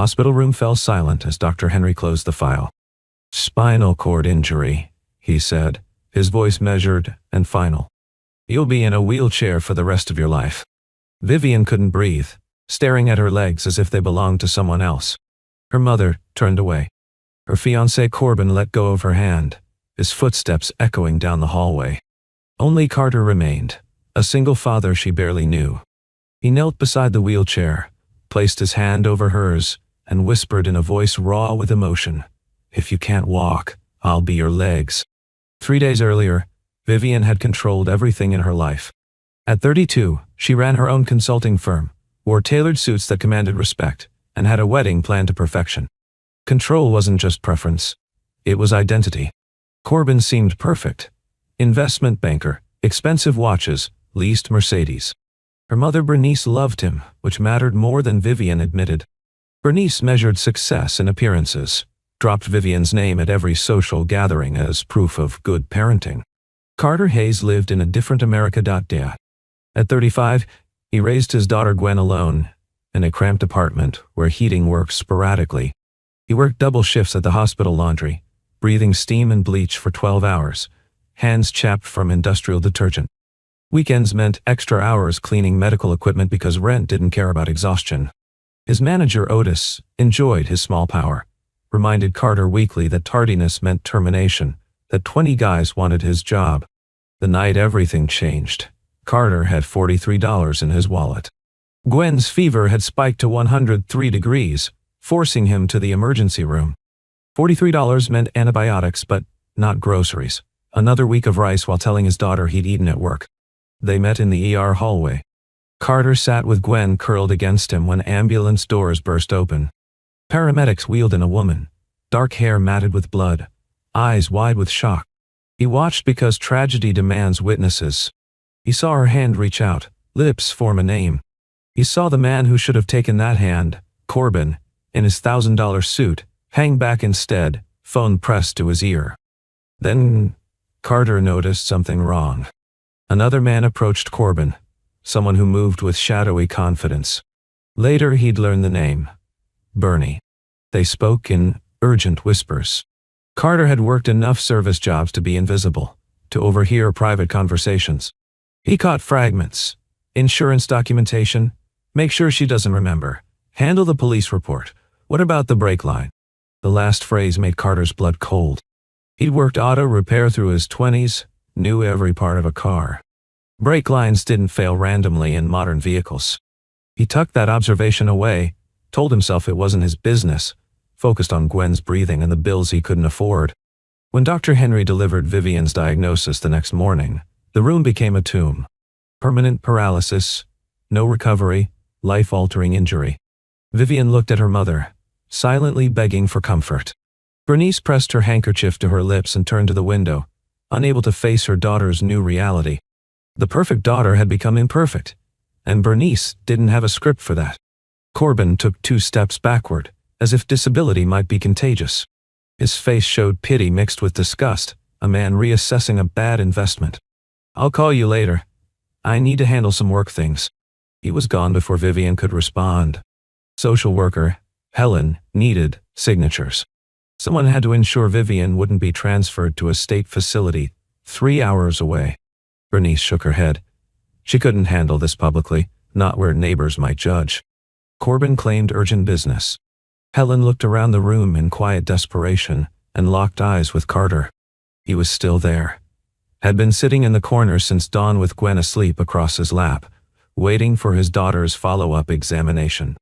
hospital room fell silent as Dr. Henry closed the file. "Spinal cord injury," he said, his voice measured and final. "You'll be in a wheelchair for the rest of your life." Vivian couldn't breathe, staring at her legs as if they belonged to someone else. Her mother turned away. Her fiancé Corbin let go of her hand, his footsteps echoing down the hallway. Only Carter remained, a single father she barely knew. He knelt beside the wheelchair, placed his hand over hers, and whispered in a voice raw with emotion, "If you can't walk, I'll be your legs." 3 days earlier, Vivian had controlled everything in her life. At 32, she ran her own consulting firm, wore tailored suits that commanded respect, and had a wedding planned to perfection. Control wasn't just preference, it was identity. Corbin seemed perfect. Investment banker, expensive watches, leased Mercedes. Her mother Bernice loved him, which mattered more than Vivian admitted. Bernice measured success in appearances, dropped Vivian's name at every social gathering as proof of good parenting. Carter Hayes lived in a different America. At 35, he raised his daughter Gwen alone, in a cramped apartment where heating worked sporadically. He worked double shifts at the hospital laundry, breathing steam and bleach for 12 hours, hands chapped from industrial detergent. Weekends meant extra hours cleaning medical equipment because rent didn't care about exhaustion. His manager Otis enjoyed his small power, reminded Carter weekly that tardiness meant termination, that 20 guys wanted his job. The night everything changed, Carter had $43 in his wallet. Gwen's fever had spiked to 103 degrees, forcing him to the emergency room. $43 meant antibiotics, but not groceries. Another week of rice while telling his daughter he'd eaten at work. They met in the ER hallway. Carter sat with Gwen curled against him when ambulance doors burst open. Paramedics wheeled in a woman, dark hair matted with blood, eyes wide with shock. He watched because tragedy demands witnesses. He saw her hand reach out, lips form a name. He saw the man who should have taken that hand, Corbin, in his $1,000 suit, hang back instead, phone pressed to his ear. Then Carter noticed something wrong. Another man approached Corbin, someone who moved with shadowy confidence. Later he'd learn the name, Bernie. They spoke in urgent whispers. Carter had worked enough service jobs to be invisible, to overhear private conversations. He caught fragments. Insurance documentation. Make sure she doesn't remember. Handle the police report. What about the brake line? The last phrase made Carter's blood cold. He'd worked auto repair through his 20s, knew every part of a car. Brake lines didn't fail randomly in modern vehicles. He tucked that observation away, told himself it wasn't his business, focused on Gwen's breathing and the bills he couldn't afford. When Dr. Henry delivered Vivian's diagnosis the next morning, the room became a tomb. Permanent paralysis, no recovery, life-altering injury. Vivian looked at her mother, silently begging for comfort. Bernice pressed her handkerchief to her lips and turned to the window, unable to face her daughter's new reality. The perfect daughter had become imperfect, and Bernice didn't have a script for that. Corbin took 2 steps backward, as if disability might be contagious. His face showed pity mixed with disgust, a man reassessing a bad investment. "I'll call you later. I need to handle some work things." He was gone before Vivian could respond. Social worker, Helen, needed signatures. Someone had to ensure Vivian wouldn't be transferred to a state facility 3 hours away. Bernice shook her head. She couldn't handle this publicly, not where neighbors might judge. Corbin claimed urgent business. Helen looked around the room in quiet desperation and locked eyes with Carter. He was still there. Had been sitting in the corner since dawn with Gwen asleep across his lap, waiting for his daughter's follow-up examination.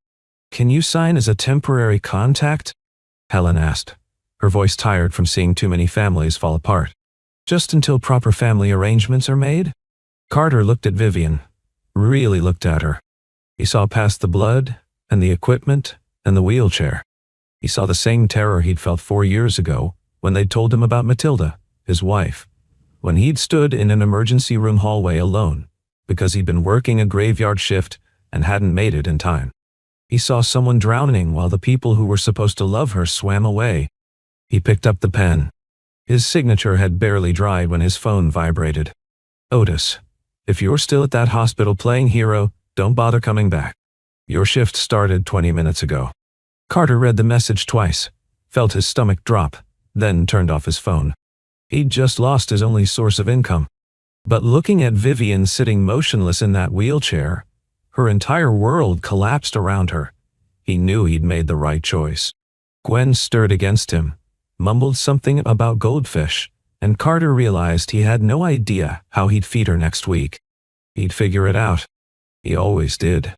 "Can you sign as a temporary contact?" Helen asked, her voice tired from seeing too many families fall apart. "Just until proper family arrangements are made?" Carter looked at Vivian, really looked at her. He saw past the blood and the equipment and the wheelchair. He saw the same terror he'd felt 4 years ago when they'd told him about Matilda, his wife, when he'd stood in an emergency room hallway alone because he'd been working a graveyard shift and hadn't made it in time. He saw someone drowning while the people who were supposed to love her swam away. He picked up the pen. His signature had barely dried when his phone vibrated. "Otis, if you're still at that hospital playing hero, don't bother coming back. Your shift started 20 minutes ago." Carter read the message twice, felt his stomach drop, then turned off his phone. He'd just lost his only source of income. But looking at Vivian sitting motionless in that wheelchair, her entire world collapsed around her. He knew he'd made the right choice. Gwen stirred against him, mumbled something about goldfish, and Carter realized he had no idea how he'd feed her next week. He'd figure it out. He always did.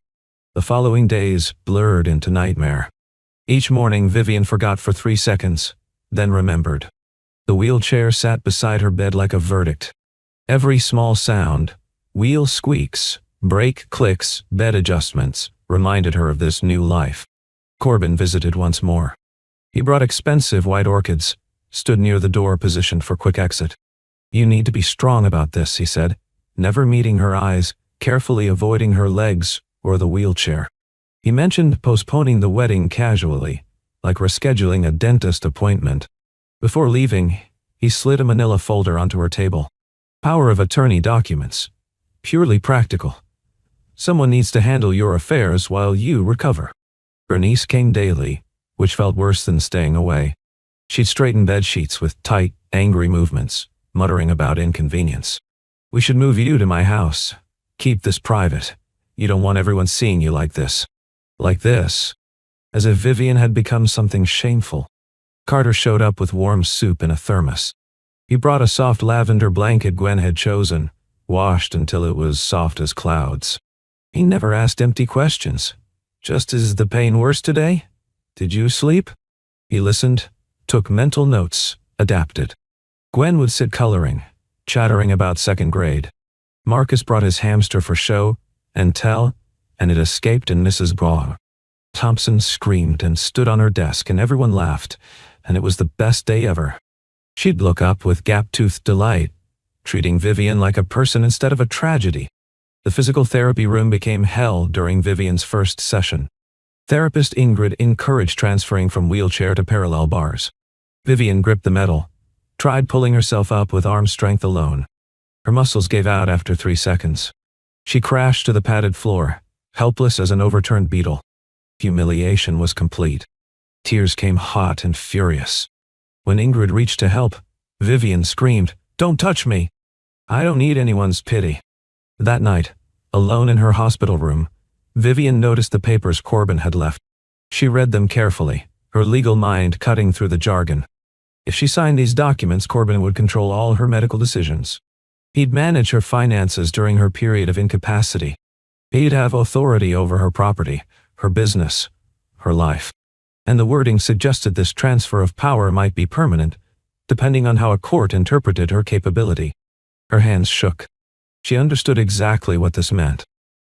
The following days blurred into nightmare. Each morning Vivian forgot for 3 seconds, then remembered. The wheelchair sat beside her bed like a verdict. Every small sound, wheel squeaks, brake clicks, bed adjustments, reminded her of this new life. Corbin visited once more. He brought expensive white orchids, stood near the door positioned for quick exit. "You need to be strong about this," he said, never meeting her eyes, carefully avoiding her legs or the wheelchair. He mentioned postponing the wedding casually, like rescheduling a dentist appointment. Before leaving, he slid a manila folder onto her table. Power of attorney documents. Purely practical. Someone needs to handle your affairs while you recover. Bernice came daily, which felt worse than staying away. She'd straighten bed sheets with tight, angry movements, muttering about inconvenience. "We should move you to my house. Keep this private. You don't want everyone seeing you like this." Like this. As if Vivian had become something shameful. Carter showed up with warm soup in a thermos. He brought a soft lavender blanket Gwen had chosen, washed until it was soft as clouds. He never asked empty questions. Just, "Is the pain worse today? Did you sleep?" He listened, took mental notes, adapted. Gwen would sit coloring, chattering about second grade. Marcus brought his hamster for show and tell, and it escaped in Mrs. Baugh. Thompson screamed and stood on her desk and everyone laughed, and it was the best day ever. She'd look up with gap-toothed delight, treating Vivian like a person instead of a tragedy. The physical therapy room became hell during Vivian's first session. Therapist Ingrid encouraged transferring from wheelchair to parallel bars. Vivian gripped the metal, tried pulling herself up with arm strength alone. Her muscles gave out after 3 seconds. She crashed to the padded floor, helpless as an overturned beetle. Humiliation was complete. Tears came hot and furious. When Ingrid reached to help, Vivian screamed, "Don't touch me! I don't need anyone's pity." That night, alone in her hospital room, Vivian noticed the papers Corbin had left. She read them carefully, her legal mind cutting through the jargon. If she signed these documents, Corbin would control all her medical decisions. He'd manage her finances during her period of incapacity. He'd have authority over her property, her business, her life. And the wording suggested this transfer of power might be permanent, depending on how a court interpreted her capability. Her hands shook. She understood exactly what this meant.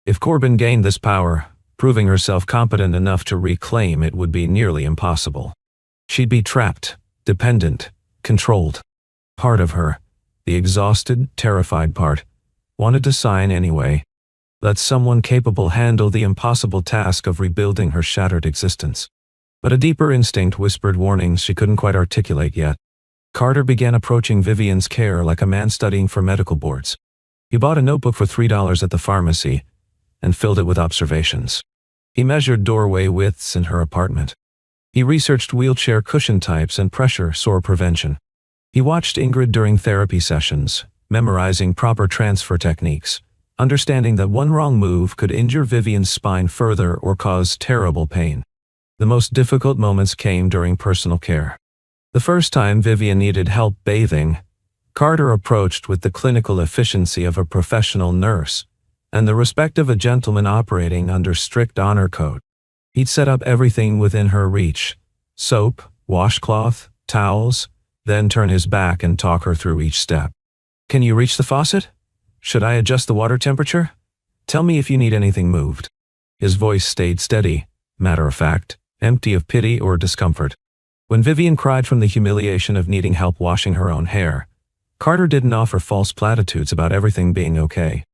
If Corbin gained this power, proving herself competent enough to reclaim it would be nearly impossible. She'd be trapped, dependent, controlled. Part of her, the exhausted, terrified part, wanted to sign anyway. Let someone capable handle the impossible task of rebuilding her shattered existence. But a deeper instinct whispered warnings she couldn't quite articulate yet. Carter began approaching Vivian's care like a man studying for medical boards. He bought a notebook for $3 at the pharmacy and filled it with observations. He measured doorway widths in her apartment. He researched wheelchair cushion types and pressure sore prevention. He watched Ingrid during therapy sessions, memorizing proper transfer techniques, understanding that one wrong move could injure Vivian's spine further or cause terrible pain. The most difficult moments came during personal care. The first time Vivian needed help bathing, Carter approached with the clinical efficiency of a professional nurse and the respect of a gentleman operating under strict honor code. He'd set up everything within her reach: soap, washcloth, towels, then turn his back and talk her through each step. "Can you reach the faucet? Should I adjust the water temperature? Tell me if you need anything moved." His voice stayed steady, matter-of-fact, empty of pity or discomfort. When Vivian cried from the humiliation of needing help washing her own hair, Carter didn't offer false platitudes about everything being okay.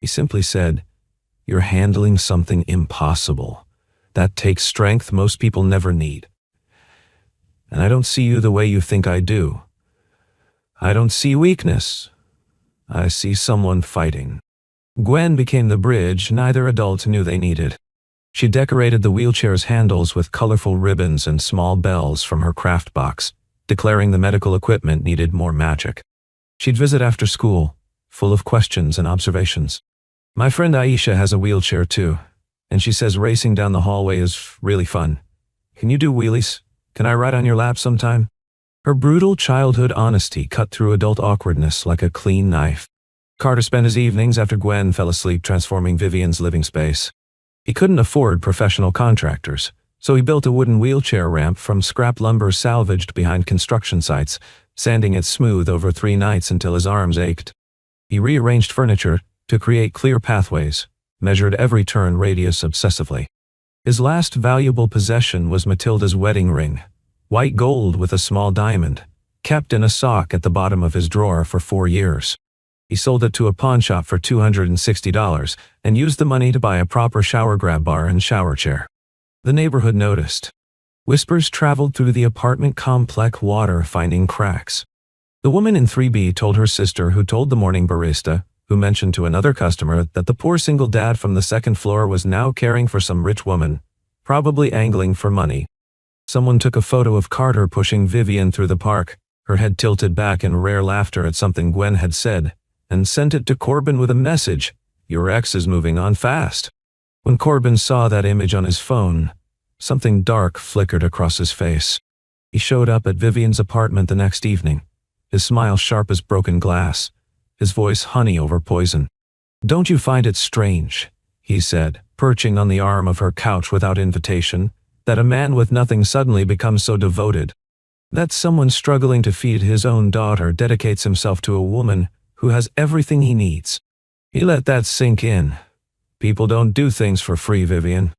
He simply said, "You're handling something impossible. That takes strength most people never need. And I don't see you the way you think I do. I don't see weakness. I see someone fighting." Gwen became the bridge neither adult knew they needed. She decorated the wheelchair's handles with colorful ribbons and small bells from her craft box, declaring the medical equipment needed more magic. She'd visit after school, full of questions and observations. My friend Aisha has a wheelchair too, and she says racing down the hallway is really fun. Can you do wheelies? Can I ride on your lap sometime? Her brutal childhood honesty cut through adult awkwardness like a clean knife. Carter spent his evenings after Gwen fell asleep transforming Vivian's living space. He couldn't afford professional contractors, so he built a wooden wheelchair ramp from scrap lumber salvaged behind construction sites, sanding it smooth over 3 nights until his arms ached. He rearranged furniture to create clear pathways, measured every turn radius obsessively. His last valuable possession was Matilda's wedding ring, white gold with a small diamond, kept in a sock at the bottom of his drawer for 4 years. He sold it to a pawn shop for $260 and used the money to buy a proper shower grab bar and shower chair. The neighborhood noticed. Whispers traveled through the apartment complex, water finding cracks. The woman in 3B told her sister, who told the morning barista, who mentioned to another customer that the poor single dad from the 2nd floor was now caring for some rich woman, probably angling for money. Someone took a photo of Carter pushing Vivian through the park, her head tilted back in rare laughter at something Gwen had said, and sent it to Corbin with a message, "Your ex is moving on fast." When Corbin saw that image on his phone, something dark flickered across his face. He showed up at Vivian's apartment the next evening, his smile sharp as broken glass, his voice honey over poison. "Don't you find it strange," he said, perching on the arm of her couch without invitation, "that a man with nothing suddenly becomes so devoted? That someone struggling to feed his own daughter dedicates himself to a woman who has everything he needs?" He let that sink in. People don't do things for free, Vivian.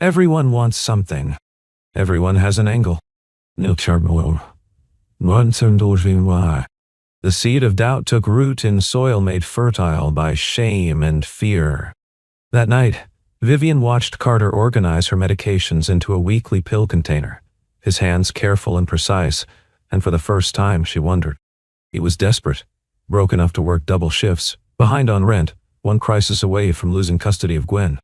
Everyone wants something. Everyone has an angle. The seed of doubt took root in soil made fertile by shame and fear. That night, Vivian watched Carter organize her medications into a weekly pill container, his hands careful and precise, and for the first time she wondered. He was desperate, broke enough to work double shifts, behind on rent, one crisis away from losing custody of Gwen.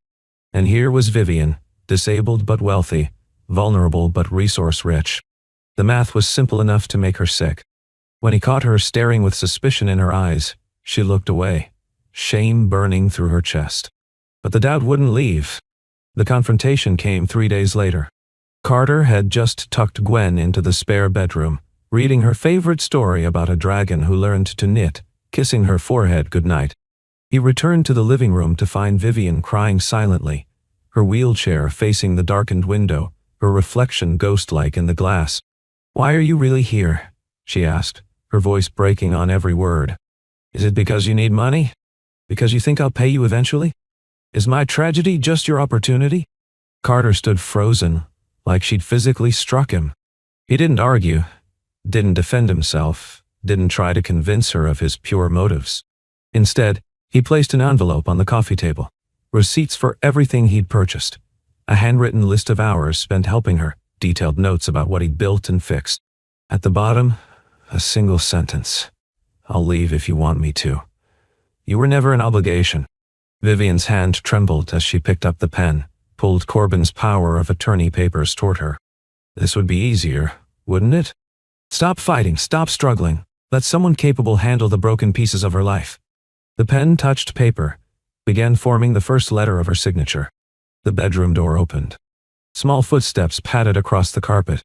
And here was Vivian, disabled but wealthy, vulnerable but resource-rich. The math was simple enough to make her sick. When he caught her staring with suspicion in her eyes, she looked away, shame burning through her chest. But the doubt wouldn't leave. The confrontation came 3 days later. Carter had just tucked Gwen into the spare bedroom, reading her favorite story about a dragon who learned to knit, kissing her forehead goodnight. He returned to the living room to find Vivian crying silently, her wheelchair facing the darkened window, her reflection ghost-like in the glass. "Why are you really here?" she asked, her voice breaking on every word. "Is it because you need money? Because you think I'll pay you eventually? Is my tragedy just your opportunity?" Carter stood frozen, like she'd physically struck him. He didn't argue, didn't defend himself, didn't try to convince her of his pure motives. Instead, he placed an envelope on the coffee table, receipts for everything he'd purchased, a handwritten list of hours spent helping her, detailed notes about what he'd built and fixed. At the bottom, a single sentence. "I'll leave if you want me to. You were never an obligation." Vivian's hand trembled as she picked up the pen, pulled Corbin's power of attorney papers toward her. "This would be easier, wouldn't it? Stop fighting, stop struggling. Let someone capable handle the broken pieces of her life." The pen touched paper, began forming the first letter of her signature. The bedroom door opened. Small footsteps padded across the carpet.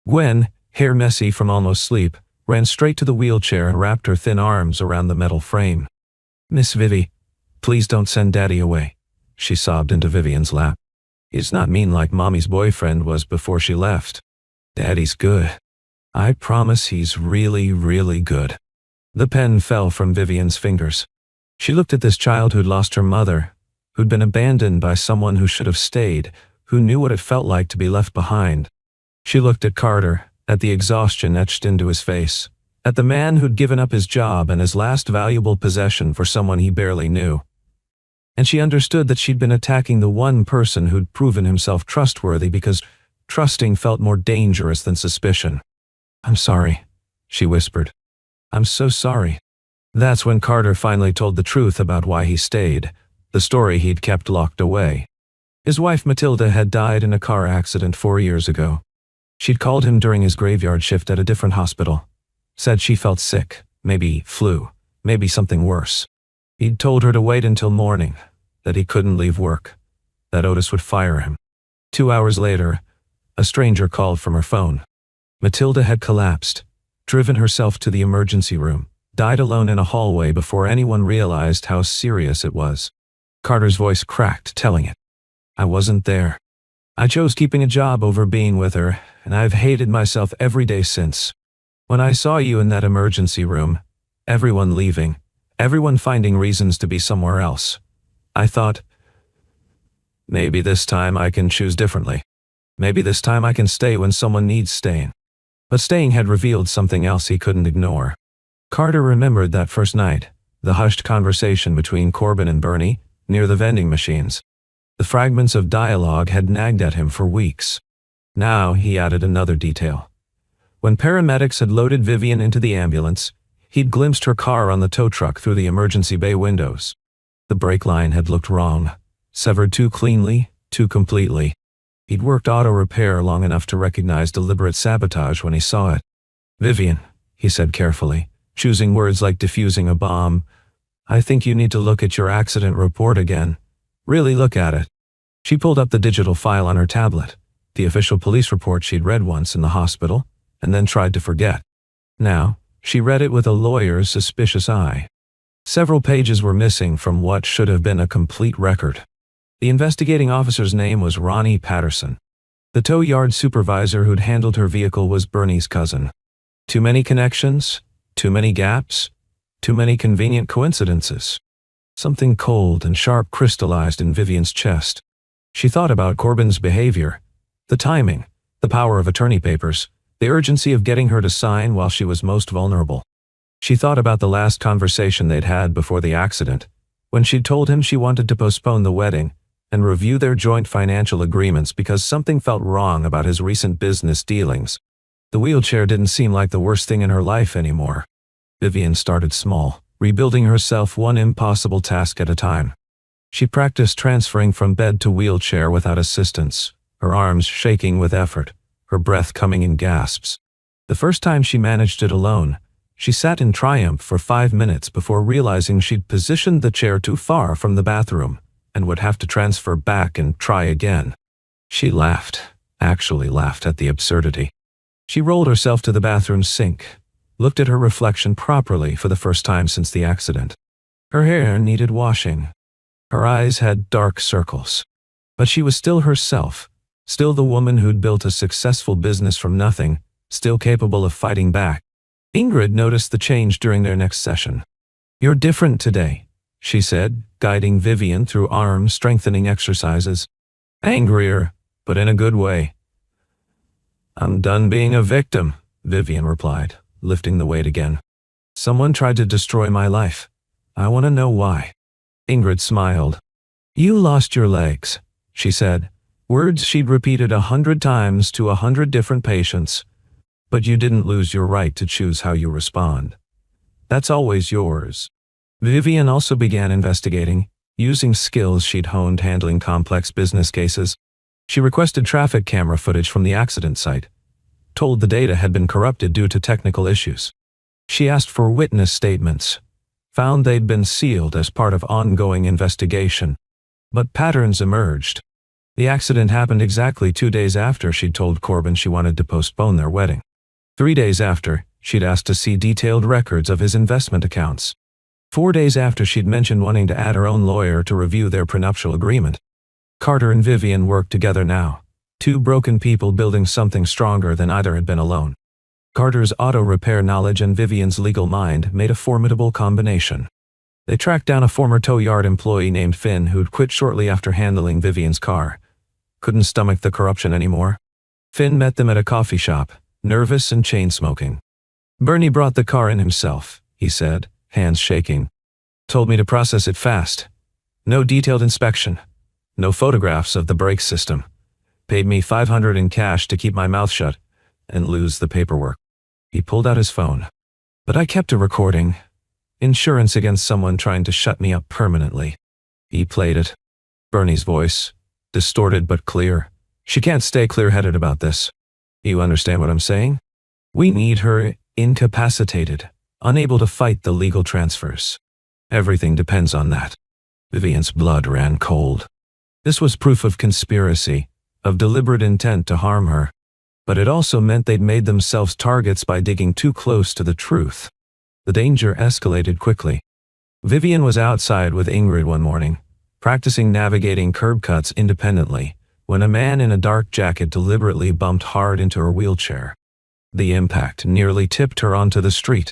Gwen, hair messy from almost sleep, ran straight to the wheelchair and wrapped her thin arms around the metal frame. "Miss Vivi, please don't send Daddy away," she sobbed into Vivian's lap. "He's not mean like Mommy's boyfriend was before she left. Daddy's good. I promise he's really, really good." The pen fell from Vivian's fingers. She looked at this child who'd lost her mother, who'd been abandoned by someone who should have stayed, who knew what it felt like to be left behind. She looked at Carter, at the exhaustion etched into his face, at the man who'd given up his job and his last valuable possession for someone he barely knew. And she understood that she'd been attacking the one person who'd proven himself trustworthy because trusting felt more dangerous than suspicion. "I'm sorry," she whispered. "I'm so sorry." That's when Carter finally told the truth about why he stayed, the story he'd kept locked away. His wife Matilda had died in a car accident 4 years ago. She'd called him during his graveyard shift at a different hospital. Said she felt sick, maybe flu, maybe something worse. He'd told her to wait until morning, that he couldn't leave work, that Otis would fire him. 2 hours later, a stranger called from her phone. Matilda had collapsed, driven herself to the emergency room, died alone in a hallway before anyone realized how serious it was. Carter's voice cracked, telling it. I wasn't there. I chose keeping a job over being with her, and I've hated myself every day since. When I saw you in that emergency room, everyone leaving, everyone finding reasons to be somewhere else, I thought, maybe this time I can choose differently. Maybe this time I can stay when someone needs staying. But staying had revealed something else he couldn't ignore. Carter remembered that first night, the hushed conversation between Corbin and Bernie, near the vending machines. The fragments of dialogue had nagged at him for weeks. Now he added another detail. When paramedics had loaded Vivian into the ambulance, he'd glimpsed her car on the tow truck through the emergency bay windows. The brake line had looked wrong, severed too cleanly, too completely. He'd worked auto repair long enough to recognize deliberate sabotage when he saw it. Vivian, he said carefully, choosing words like defusing a bomb, I think you need to look at your accident report again. Really look at it. She pulled up the digital file on her tablet, the official police report she'd read once in the hospital, and then tried to forget. Now, she read it with a lawyer's suspicious eye. Several pages were missing from what should have been a complete record. The investigating officer's name was Ronnie Patterson. The tow yard supervisor who'd handled her vehicle was Bernie's cousin. Too many connections, too many gaps, too many convenient coincidences. Something cold and sharp crystallized in Vivian's chest. She thought about Corbin's behavior, the timing, the power of attorney papers, the urgency of getting her to sign while she was most vulnerable. She thought about the last conversation they'd had before the accident, when she'd told him she wanted to postpone the wedding and review their joint financial agreements because something felt wrong about his recent business dealings. The wheelchair didn't seem like the worst thing in her life anymore. Vivian started small, rebuilding herself one impossible task at a time. She practiced transferring from bed to wheelchair without assistance, her arms shaking with effort, her breath coming in gasps. The first time she managed it alone, she sat in triumph for 5 minutes before realizing she'd positioned the chair too far from the bathroom and would have to transfer back and try again. She laughed, actually laughed at the absurdity. She rolled herself to the bathroom sink, looked at her reflection properly for the first time since the accident. Her hair needed washing. Her eyes had dark circles. But she was still herself, still the woman who'd built a successful business from nothing, still capable of fighting back. Ingrid noticed the change during their next session. You're different today, she said, guiding Vivian through arm-strengthening exercises. Angrier, but in a good way. I'm done being a victim, Vivian replied, lifting the weight again. Someone tried to destroy my life. I want to know why. Ingrid smiled. You lost your legs, she said, words she'd repeated 100 times to 100 different patients. But you didn't lose your right to choose how you respond. That's always yours. Vivian also began investigating, using skills she'd honed handling complex business cases. She requested traffic camera footage from the accident site, told the data had been corrupted due to technical issues. She asked for witness statements, found they'd been sealed as part of ongoing investigation. But patterns emerged. The accident happened exactly 2 days after she'd told Corbin she wanted to postpone their wedding. 3 days after, she'd asked to see detailed records of his investment accounts. 4 days after she'd mentioned wanting to add her own lawyer to review their prenuptial agreement. Carter and Vivian worked together now, two broken people building something stronger than either had been alone. Carter's auto repair knowledge and Vivian's legal mind made a formidable combination. They tracked down a former tow yard employee named Finn who'd quit shortly after handling Vivian's car. Couldn't stomach the corruption anymore. Finn met them at a coffee shop, nervous and chain-smoking. Bernie brought the car in himself, he said, hands shaking. Told me to process it fast. No detailed inspection. No photographs of the brake system. Paid me $500 in cash to keep my mouth shut and lose the paperwork. He pulled out his phone. But I kept a recording. Insurance against someone trying to shut me up permanently. He played it. Bernie's voice. distorted but clear. She can't stay clear-headed about this. You understand what I'm saying? We need her incapacitated, unable to fight the legal transfers. Everything depends on that. Vivian's blood ran cold. This was proof of conspiracy, of deliberate intent to harm her. But it also meant they'd made themselves targets by digging too close to the truth. The danger escalated quickly. Vivian was outside with Ingrid one morning, practicing navigating curb cuts independently, when a man in a dark jacket deliberately bumped hard into her wheelchair. The impact nearly tipped her onto the street.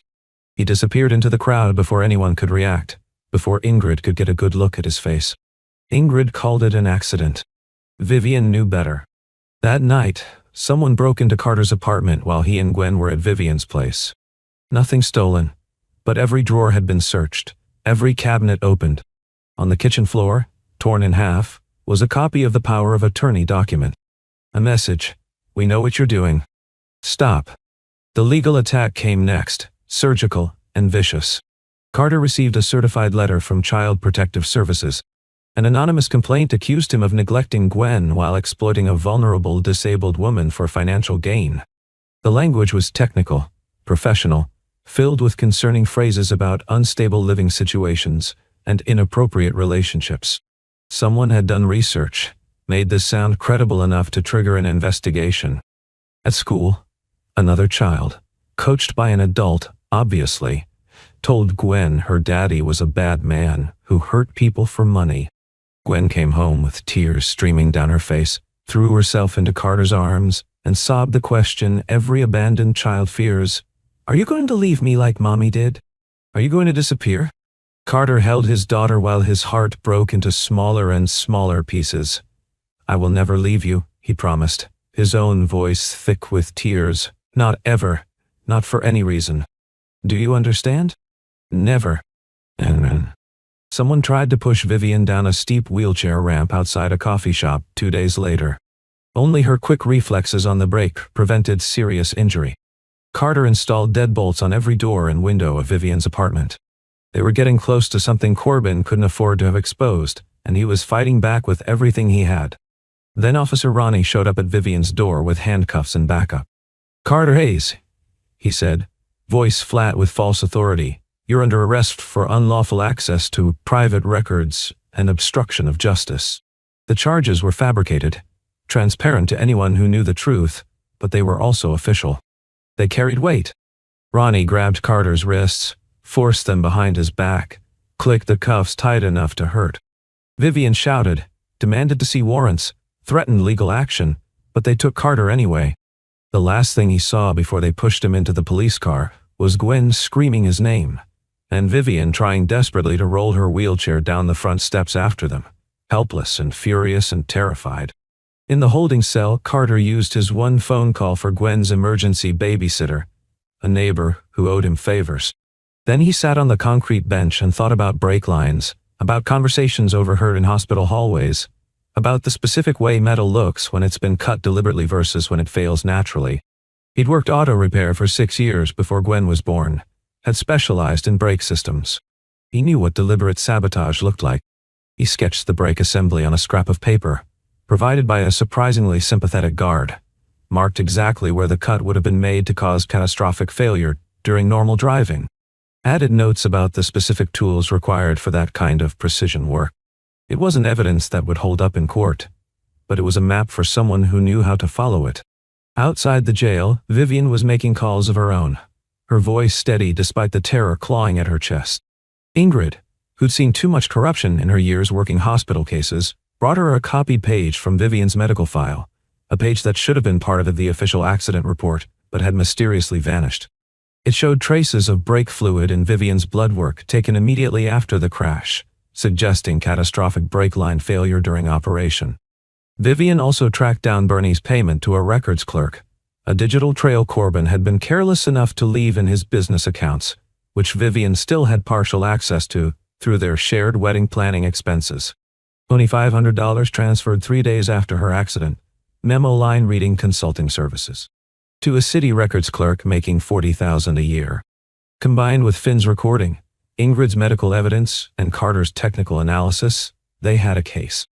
He disappeared into the crowd before anyone could react, before Ingrid could get a good look at his face. Ingrid called it an accident. Vivian knew better. That night, someone broke into Carter's apartment while he and Gwen were at Vivian's place. Nothing stolen, but every drawer had been searched, every cabinet opened. On the kitchen floor, torn in half, was a copy of the power of attorney document. A message: "We know what you're doing. Stop." The legal attack came next, surgical and vicious. Carter received a certified letter from Child Protective Services. An anonymous complaint accused him of neglecting Gwen while exploiting a vulnerable, disabled woman for financial gain. The language was technical, professional, filled with concerning phrases about unstable living situations and inappropriate relationships. Someone had done research, made this sound credible enough to trigger an investigation. At school, another child, coached by an adult, obviously, told Gwen her daddy was a bad man who hurt people for money. Gwen came home with tears streaming down her face, threw herself into Carter's arms, and sobbed the question every abandoned child fears: "Are you going to leave me like Mommy did? Are you going to disappear?" Carter held his daughter while his heart broke into smaller and smaller pieces. "I will never leave you," he promised, his own voice thick with tears. "Not ever. Not for any reason. Do you understand? Never." Someone tried to push Vivian down a steep wheelchair ramp outside a coffee shop 2 days later. Only her quick reflexes on the brake prevented serious injury. Carter installed deadbolts on every door and window of Vivian's apartment. They were getting close to something Corbin couldn't afford to have exposed, and he was fighting back with everything he had. Then Officer Ronnie showed up at Vivian's door with handcuffs and backup. "Carter Hayes," he said, voice flat with false authority, "you're under arrest for unlawful access to private records and obstruction of justice." The charges were fabricated, transparent to anyone who knew the truth, but they were also official. They carried weight. Ronnie grabbed Carter's wrists, forced them behind his back, clicked the cuffs tight enough to hurt. Vivian shouted, demanded to see warrants, threatened legal action, but they took Carter anyway. The last thing he saw before they pushed him into the police car was Gwen screaming his name, and Vivian trying desperately to roll her wheelchair down the front steps after them, helpless and furious and terrified. In the holding cell, Carter used his one phone call for Gwen's emergency babysitter, a neighbor who owed him favors. Then he sat on the concrete bench and thought about brake lines, about conversations overheard in hospital hallways, about the specific way metal looks when it's been cut deliberately versus when it fails naturally. He'd worked auto repair for 6 years before Gwen was born, had specialized in brake systems. He knew what deliberate sabotage looked like. He sketched the brake assembly on a scrap of paper, provided by a surprisingly sympathetic guard, marked exactly where the cut would have been made to cause catastrophic failure during normal driving. Added notes about the specific tools required for that kind of precision work. It wasn't evidence that would hold up in court, but it was a map for someone who knew how to follow it. Outside the jail, Vivian was making calls of her own, her voice steady despite the terror clawing at her chest. Ingrid, who'd seen too much corruption in her years working hospital cases, brought her a copied page from Vivian's medical file, a page that should have been part of the official accident report, but had mysteriously vanished. It showed traces of brake fluid in Vivian's blood work taken immediately after the crash, suggesting catastrophic brake line failure during operation. Vivian also tracked down Bernie's payment to a records clerk, a digital trail Corbin had been careless enough to leave in his business accounts, which Vivian still had partial access to through their shared wedding planning expenses. Only $500 transferred 3 days after her accident, memo line reading consulting services, to a city records clerk making $40,000 a year. Combined with Finn's recording, Ingrid's medical evidence, and Carter's technical analysis, they had a case.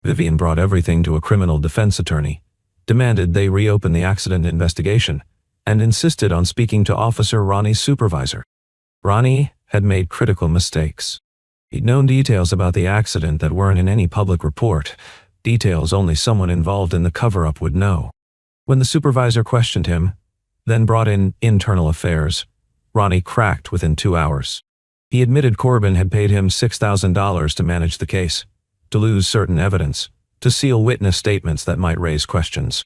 Vivian brought everything to a criminal defense attorney, demanded they reopen the accident investigation, and insisted on speaking to Officer Ronnie's supervisor. Ronnie had made critical mistakes. He'd known details about the accident that weren't in any public report, details only someone involved in the cover-up would know. When the supervisor questioned him, then brought in internal affairs, Ronnie cracked within 2 hours. He admitted Corbin had paid him $6,000 to manage the case, to lose certain evidence, to seal witness statements that might raise questions.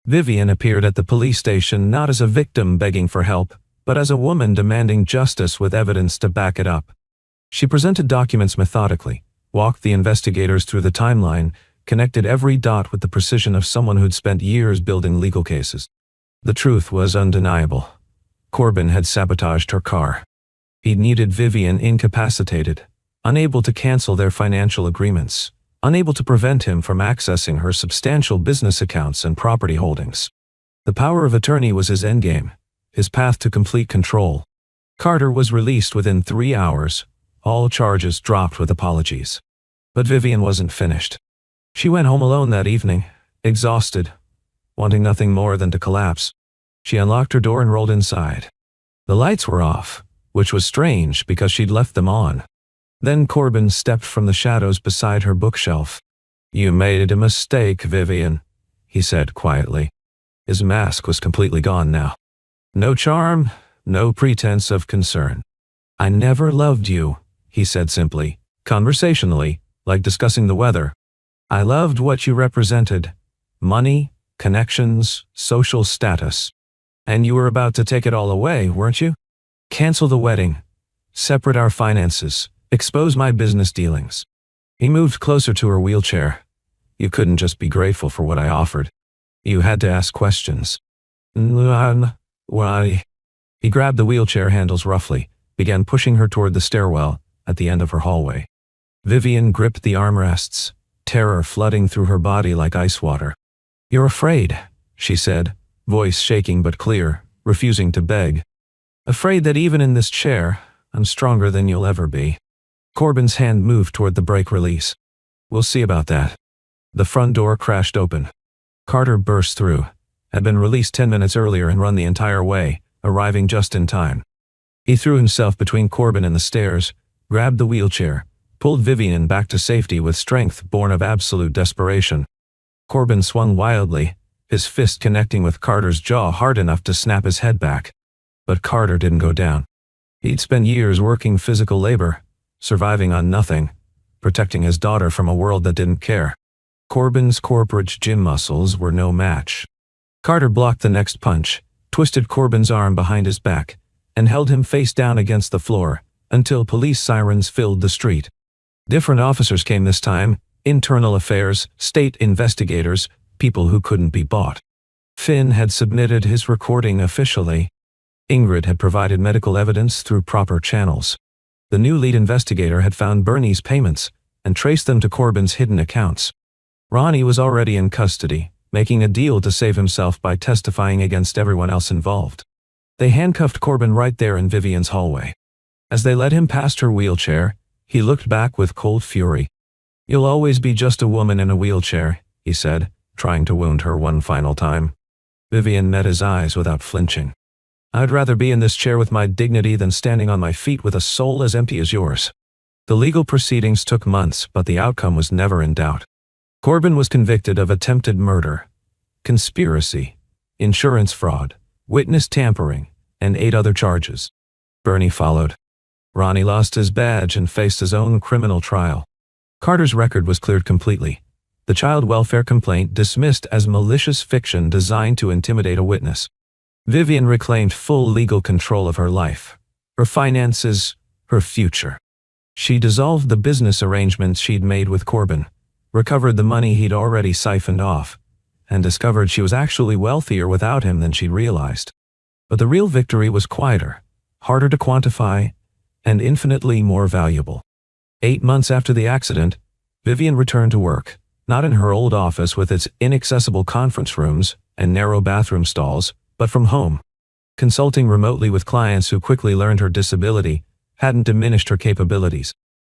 Vivian appeared at the police station not as a victim begging for help, but as a woman demanding justice with evidence to back it up. She presented documents methodically, walked the investigators through the timeline, connected every dot with the precision of someone who'd spent years building legal cases. The truth was undeniable. Corbin had sabotaged her car. He'd needed Vivian incapacitated, unable to cancel their financial agreements, unable to prevent him from accessing her substantial business accounts and property holdings. The power of attorney was his endgame, his path to complete control. Carter was released within 3 hours, all charges dropped with apologies. But Vivian wasn't finished. She went home alone that evening, exhausted, wanting nothing more than to collapse. She unlocked her door and rolled inside. The lights were off, which was strange because she'd left them on. Then Corbin stepped from the shadows beside her bookshelf. "You made a mistake, Vivian," he said quietly. His mask was completely gone now. No charm, no pretense of concern. "I never loved you," he said simply, conversationally, like discussing the weather. "I loved what you represented. Money, connections, social status. And you were about to take it all away, weren't you? Cancel the wedding. Separate our finances. Expose my business dealings." He moved closer to her wheelchair. "You couldn't just be grateful for what I offered. You had to ask questions." "Why?" He grabbed the wheelchair handles roughly, began pushing her toward the stairwell at the end of her hallway. Vivian gripped the armrests, terror flooding through her body like ice water. "You're afraid," she said, voice shaking but clear, refusing to beg. "Afraid that even in this chair, I'm stronger than you'll ever be." Corbin's hand moved toward the brake release. "We'll see about that." The front door crashed open. Carter burst through, had been released 10 minutes earlier and run the entire way, arriving just in time. He threw himself between Corbin and the stairs, grabbed the wheelchair, pulled Vivian back to safety with strength born of absolute desperation. Corbin swung wildly, his fist connecting with Carter's jaw hard enough to snap his head back. But Carter didn't go down. He'd spent years working physical labor, surviving on nothing, protecting his daughter from a world that didn't care. Corbin's corporate gym muscles were no match. Carter blocked the next punch, twisted Corbin's arm behind his back, and held him face down against the floor until police sirens filled the street. Different officers came this time, internal affairs, state investigators, people who couldn't be bought. Finn had submitted his recording officially. Ingrid had provided medical evidence through proper channels. The new lead investigator had found Bernie's payments and traced them to Corbin's hidden accounts. Ronnie was already in custody, making a deal to save himself by testifying against everyone else involved. They handcuffed Corbin right there in Vivian's hallway. As they led him past her wheelchair, he looked back with cold fury. "You'll always be just a woman in a wheelchair," he said, trying to wound her one final time. Vivian met his eyes without flinching. "I'd rather be in this chair with my dignity than standing on my feet with a soul as empty as yours." The legal proceedings took months, but the outcome was never in doubt. Corbin was convicted of attempted murder, conspiracy, insurance fraud, witness tampering, and 8 other charges. Bernie followed. Ronnie lost his badge and faced his own criminal trial. Carter's record was cleared completely. The child welfare complaint dismissed as malicious fiction designed to intimidate a witness. Vivian reclaimed full legal control of her life, her finances, her future. She dissolved the business arrangements she'd made with Corbin, recovered the money he'd already siphoned off, and discovered she was actually wealthier without him than she'd realized. But the real victory was quieter, harder to quantify, and infinitely more valuable. 8 months after the accident, Vivian returned to work, not in her old office with its inaccessible conference rooms and narrow bathroom stalls, but from home. Consulting remotely with clients who quickly learned her disability hadn't diminished her capabilities.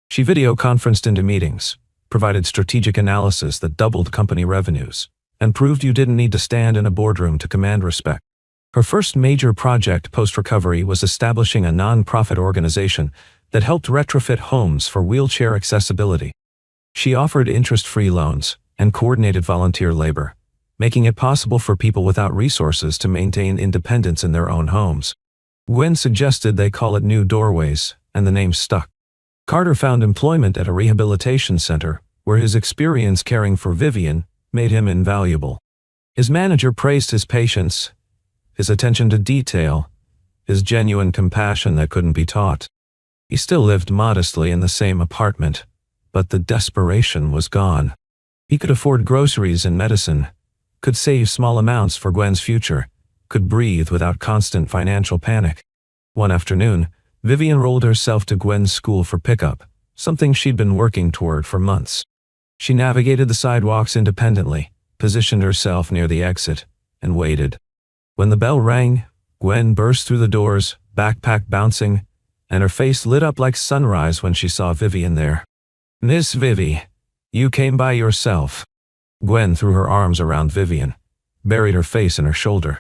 She video conferenced into meetings, provided strategic analysis that doubled company revenues, and proved you didn't need to stand in a boardroom to command respect. Her first major project post-recovery was establishing a non-profit organization that helped retrofit homes for wheelchair accessibility. She offered interest-free loans and coordinated volunteer labor, making it possible for people without resources to maintain independence in their own homes. Gwen suggested they call it New Doorways, and the name stuck. Carter found employment at a rehabilitation center, where his experience caring for Vivian made him invaluable. His manager praised his patience, his attention to detail, his genuine compassion that couldn't be taught. He still lived modestly in the same apartment, but the desperation was gone. He could afford groceries and medicine, could save small amounts for Gwen's future, could breathe without constant financial panic. One afternoon, Vivian rolled herself to Gwen's school for pickup, something she'd been working toward for months. She navigated the sidewalks independently, positioned herself near the exit, and waited. When the bell rang, Gwen burst through the doors, backpack bouncing, and her face lit up like sunrise when she saw Vivian there. "Miss Vivi, you came by yourself." Gwen threw her arms around Vivian, buried her face in her shoulder.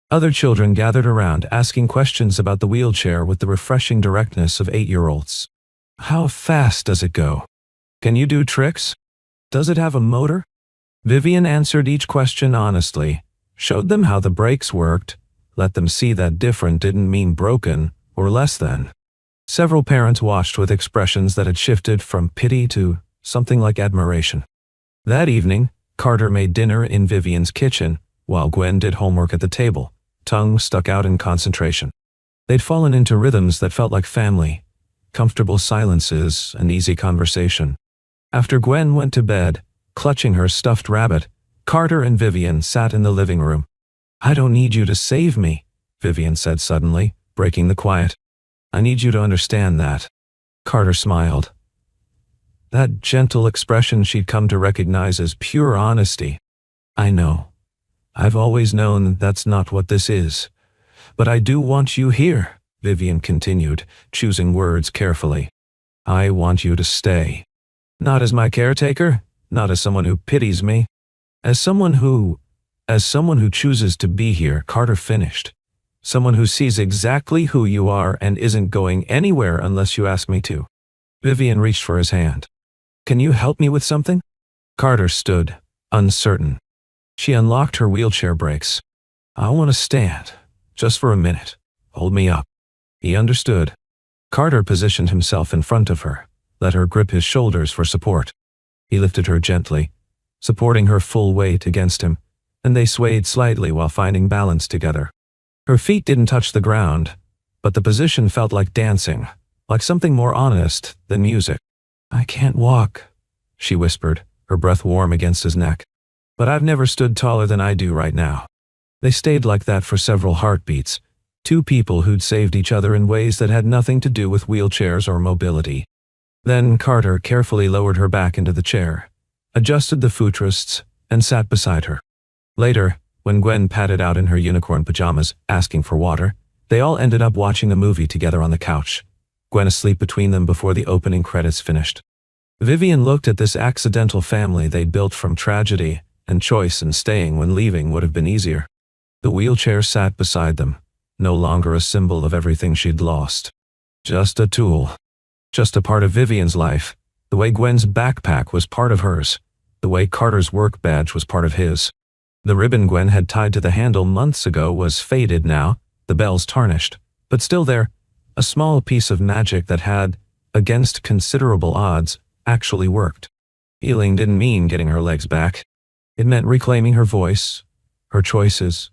Other children gathered around, asking questions about the wheelchair with the refreshing directness of 8-year-olds. "How fast does it go? Can you do tricks? Does it have a motor?" Vivian answered each question honestly, showed them how the brakes worked, let them see that different didn't mean broken or less than. Several parents watched with expressions that had shifted from pity to something like admiration. That evening, Carter made dinner in Vivian's kitchen, while Gwen did homework at the table, tongue stuck out in concentration. They'd fallen into rhythms that felt like family, comfortable silences and easy conversation. After Gwen went to bed, clutching her stuffed rabbit, Carter and Vivian sat in the living room. "I don't need you to save me," Vivian said suddenly, breaking the quiet. "I need you to understand that." Carter smiled. That gentle expression she'd come to recognize as pure honesty. "I know. I've always known that's not what this is. But I do want you here," Vivian continued, choosing words carefully. "I want you to stay. Not as my caretaker, not as someone who pities me. As someone who chooses to be here," Carter finished. "Someone who sees exactly who you are and isn't going anywhere unless you ask me to." Vivian reached for his hand. "Can you help me with something?" Carter stood, uncertain. She unlocked her wheelchair brakes. "I want to stand, just for a minute. Hold me up." He understood. Carter positioned himself in front of her, let her grip his shoulders for support. He lifted her gently, supporting her full weight against him, and they swayed slightly while finding balance together. Her feet didn't touch the ground, but the position felt like dancing, like something more honest than music. "I can't walk," she whispered, her breath warm against his neck. "But I've never stood taller than I do right now." They stayed like that for several heartbeats, two people who'd saved each other in ways that had nothing to do with wheelchairs or mobility. Then Carter carefully lowered her back into the chair, adjusted the footrests, and sat beside her. Later, when Gwen padded out in her unicorn pajamas, asking for water, they all ended up watching a movie together on the couch, Gwen asleep between them before the opening credits finished. Vivian looked at this accidental family they'd built from tragedy and choice, and staying when leaving would have been easier. The wheelchair sat beside them, no longer a symbol of everything she'd lost. Just a tool. Just a part of Vivian's life, the way Gwen's backpack was part of hers, the way Carter's work badge was part of his. The ribbon Gwen had tied to the handle months ago was faded now, the bells tarnished, but still there, a small piece of magic that had, against considerable odds, actually worked. Healing didn't mean getting her legs back. It meant reclaiming her voice, her choices,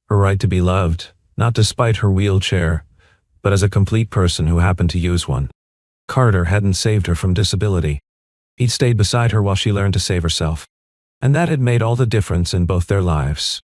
her right to be loved, not despite her wheelchair, but as a complete person who happened to use one. Carter hadn't saved her from disability. He'd stayed beside her while she learned to save herself. And that had made all the difference in both their lives.